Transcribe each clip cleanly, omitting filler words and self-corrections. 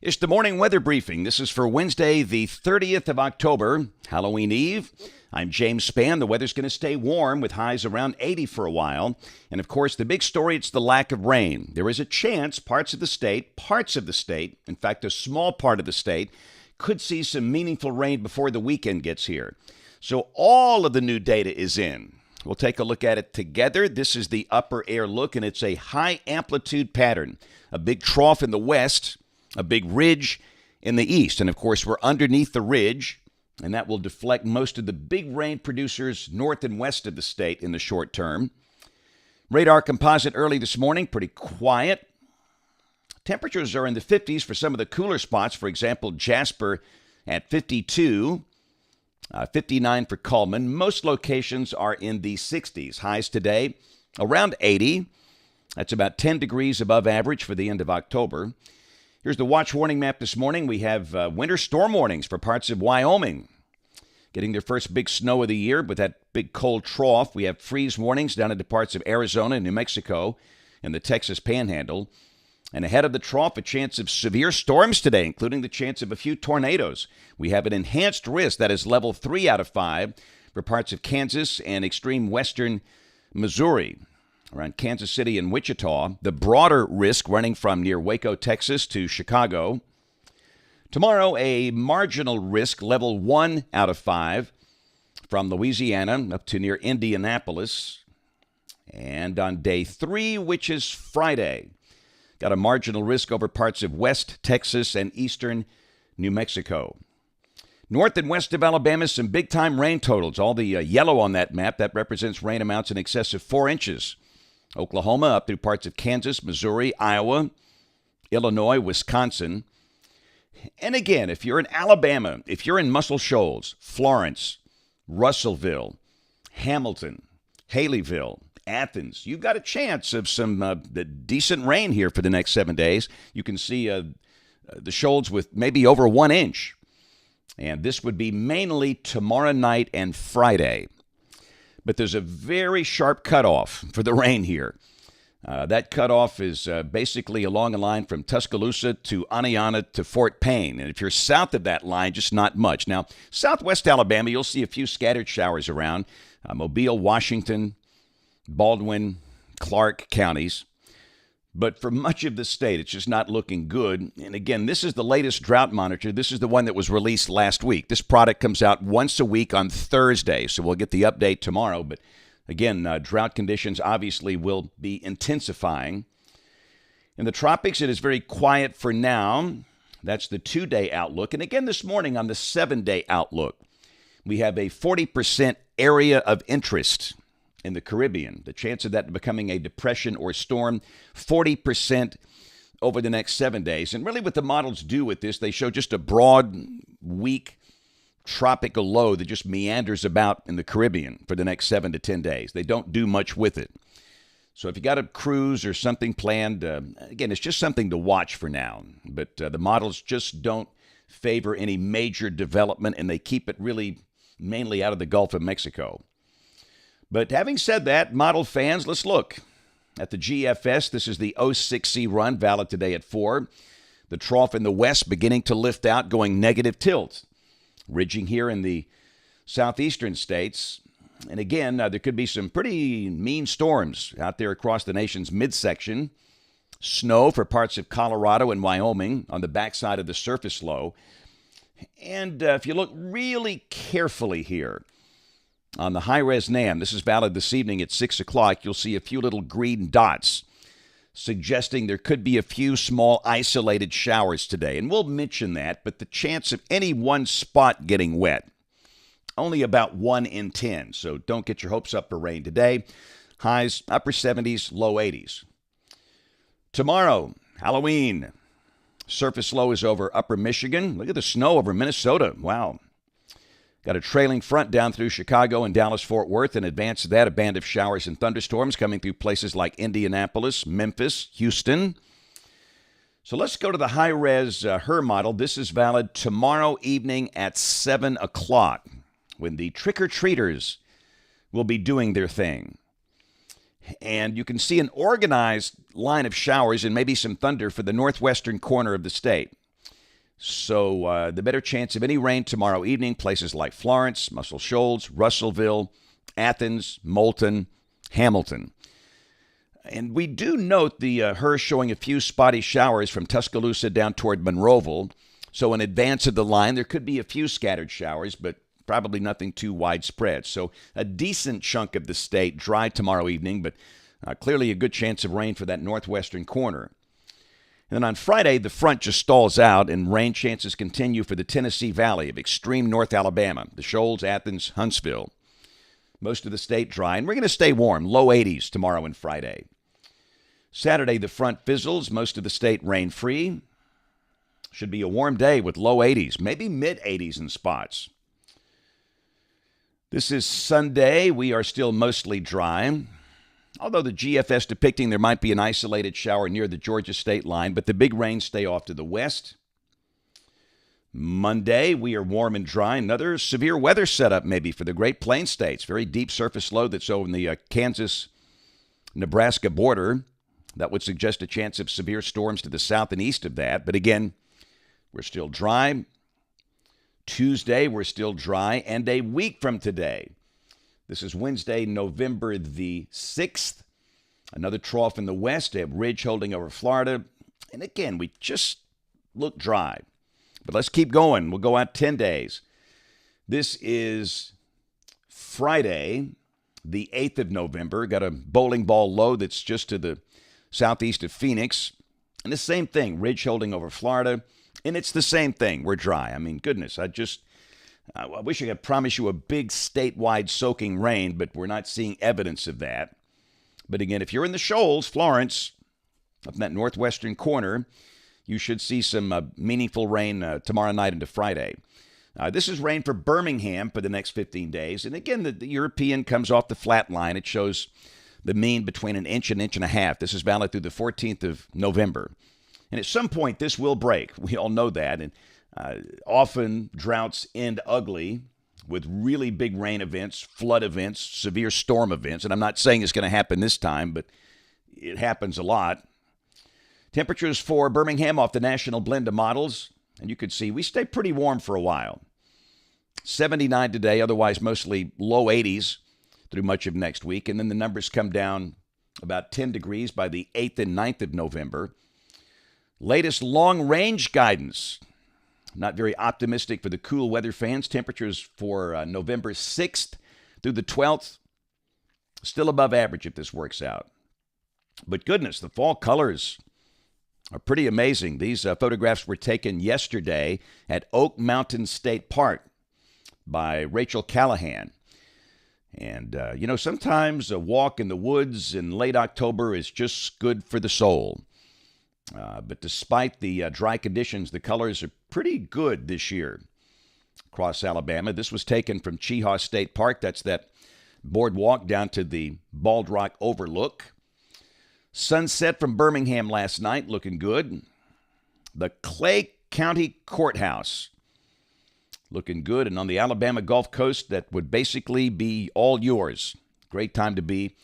It's the morning weather briefing. This is for Wednesday, the 30th of October, Halloween Eve. I'm James Spann. The weather's going to stay warm with highs around 80 for a while. And of course, the big story, it's the lack of rain. There is a chance parts of the state, in fact, a small part of the state, could see some meaningful rain before the weekend gets here. So all of the new data is in. We'll take a look at it together. This is the upper air look, and it's a high amplitude pattern. A big trough in the west, a big ridge in the east. And of course, we're underneath the ridge, and that will deflect most of the big rain producers north and west of the state in the short term. Radar composite early this morning, pretty quiet. Temperatures are in the 50s for some of the cooler spots. For example, Jasper at 52, 59 for Cullman. Most locations are in the 60s. Highs today around 80. That's about 10 degrees above average for the end of October. Here's the watch warning map this morning. We have winter storm warnings for parts of Wyoming, getting their first big snow of the year with that big cold trough. We have freeze warnings down into parts of Arizona and New Mexico and the Texas Panhandle. And ahead of the trough, a chance of severe storms today, including the chance of a few tornadoes. We have an enhanced risk that is level 3 out of 5 for parts of Kansas and extreme western Missouri. Around Kansas City and Wichita, the broader risk running from near Waco, Texas to Chicago. Tomorrow, a marginal risk, level 1 out of 5, from Louisiana up to near Indianapolis. And on day 3, which is Friday, got a marginal risk over parts of West Texas and eastern New Mexico. North and west of Alabama, some big-time rain totals. All the yellow on that map, that represents rain amounts in excess of 4 inches. Oklahoma up through parts of Kansas, Missouri, Iowa, Illinois, Wisconsin. And again, if you're in Alabama, if you're in Muscle Shoals, Florence, Russellville, Hamilton, Haleyville, Athens, you've got a chance of some decent rain here for the next 7 days. You can see the shoals with maybe over 1 inch. And this would be mainly tomorrow night and Friday. But there's a very sharp cutoff for the rain here. That cutoff is basically along the line from Tuscaloosa to Aniana to Fort Payne. And if you're south of that line, just not much. Now, southwest Alabama, you'll see a few scattered showers around. Mobile, Washington, Baldwin, Clark counties. But for much of the state, it's just not looking good. And again, this is the latest drought monitor. This is the one that was released last week. This product comes out once a week on Thursday, so we'll get the update tomorrow. But again, drought conditions obviously will be intensifying. In the tropics, it is very quiet for now. That's the 2-day outlook. And again, this morning on the 7-day outlook, we have a 40% area of interest in the Caribbean. The chance of that becoming a depression or storm, 40% over the next 7 days. And really what the models do with this, they show just a broad, weak, tropical low that just meanders about in the Caribbean for the next 7 to 10 days. They don't do much with it. So if you got a cruise or something planned, again, it's just something to watch for now. But the models just don't favor any major development, and they keep it really mainly out of the Gulf of Mexico. But having said that, model fans, let's look at the GFS. This is the 06C run, valid today at 4. The trough in the west beginning to lift out, going negative tilt. Ridging here in the southeastern states. And again, there could be some pretty mean storms out there across the nation's midsection. Snow for parts of Colorado and Wyoming on the backside of the surface low. And if you look really carefully here, on the high-res NAM, this is valid this evening at 6 o'clock, you'll see a few little green dots suggesting there could be a few small isolated showers today. And we'll mention that, but the chance of any one spot getting wet, only about 1 in 10. So don't get your hopes up for rain today. Highs, upper 70s, low 80s. Tomorrow, Halloween. Surface low is over upper Michigan. Look at the snow over Minnesota. Wow. Got a trailing front down through Chicago and Dallas-Fort Worth. In advance of that, a band of showers and thunderstorms coming through places like Indianapolis, Memphis, Houston. So let's go to the high-res HER model. This is valid tomorrow evening at 7 o'clock when the trick-or-treaters will be doing their thing. And you can see an organized line of showers and maybe some thunder for the northwestern corner of the state. So the better chance of any rain tomorrow evening, places like Florence, Muscle Shoals, Russellville, Athens, Moulton, Hamilton. And we do note the HERS showing a few spotty showers from Tuscaloosa down toward Monroeville. So in advance of the line, there could be a few scattered showers, but probably nothing too widespread. So a decent chunk of the state dry tomorrow evening, but clearly a good chance of rain for that northwestern corner. And then on Friday, the front just stalls out, and rain chances continue for the Tennessee Valley of extreme North Alabama, the Shoals, Athens, Huntsville. Most of the state dry, and we're going to stay warm, low 80s tomorrow and Friday. Saturday, the front fizzles, most of the state rain-free. Should be a warm day with low 80s, maybe mid-80s in spots. This is Sunday. We are still mostly dry, although the GFS depicting there might be an isolated shower near the Georgia state line, but the big rains stay off to the west. Monday, we are warm and dry. Another severe weather setup maybe for the Great Plains states. Very deep surface low that's over in the Kansas-Nebraska border. That would suggest a chance of severe storms to the south and east of that. But again, we're still dry. Tuesday, we're still dry. And a week from today, this is Wednesday, November the 6th. Another trough in the west, a ridge holding over Florida. And again, we just look dry. But let's keep going. We'll go out 10 days. This is Friday, the 8th of November. Got a bowling ball low that's just to the southeast of Phoenix. And the same thing, ridge holding over Florida. And it's the same thing. We're dry. I mean, goodness, I wish I could promise you a big statewide soaking rain, but we're not seeing evidence of that. But again, if you're in the Shoals, Florence, up in that northwestern corner, you should see some meaningful rain tomorrow night into Friday. This is rain for Birmingham for the next 15 days. And again, the European comes off the flat line. It shows the mean between an inch and a half. This is valid through the 14th of November. And at some point, this will break. We all know that. And often droughts end ugly with really big rain events, flood events, severe storm events. And I'm not saying it's going to happen this time, but it happens a lot. Temperatures for Birmingham off the national blend of models. And you could see we stay pretty warm for a while. 79 today, otherwise mostly low 80s through much of next week. And then the numbers come down about 10 degrees by the 8th and 9th of November. Latest long-range guidance. Not very optimistic for the cool weather fans. Temperatures for November 6th through the 12th. Still above average if this works out. But goodness, the fall colors are pretty amazing. These photographs were taken yesterday at Oak Mountain State Park by Rachel Callahan. And, sometimes a walk in the woods in late October is just good for the soul. But despite the dry conditions, the colors are pretty good this year across Alabama. This was taken from Chehaw State Park. That's that boardwalk down to the Bald Rock Overlook. Sunset from Birmingham last night, looking good. The Clay County Courthouse, looking good. And on the Alabama Gulf Coast, that would basically be all yours. Great time to be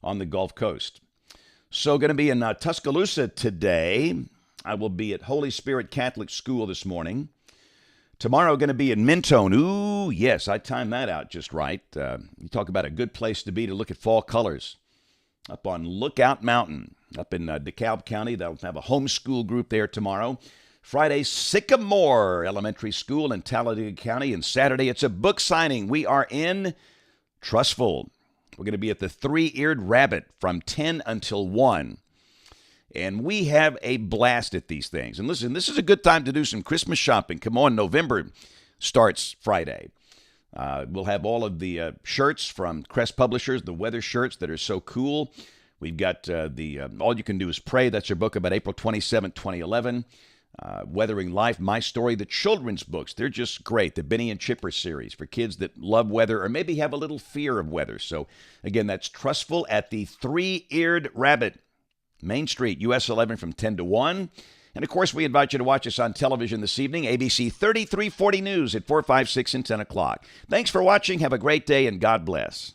on the Gulf Coast. So going to be in Tuscaloosa today. I will be at Holy Spirit Catholic School this morning. Tomorrow going to be in Mentone. Ooh, yes, I timed that out just right. You talk about a good place to be to look at fall colors. Up on Lookout Mountain, up in DeKalb County. They'll have a homeschool group there tomorrow. Friday, Sycamore Elementary School in Talladega County. And Saturday, it's a book signing. We are in Trustful. We're going to be at the Three-Eared Rabbit from 10 until 1. And we have a blast at these things. And listen, this is a good time to do some Christmas shopping. Come on, November starts Friday. We'll have all of the shirts from Crest Publishers, the weather shirts that are so cool. We've got All You Can Do Is Pray. That's your book about April 27, 2011. Weathering Life, My Story, the children's books. They're just great. The Benny and Chipper series for kids that love weather or maybe have a little fear of weather. So, again, that's Trustful at the Three-Eared Rabbit, Main Street, US 11 from 10 to 1. And, of course, we invite you to watch us on television this evening, ABC 3340 News at 4, 5, 6, and 10 o'clock. Thanks for watching. Have a great day, and God bless.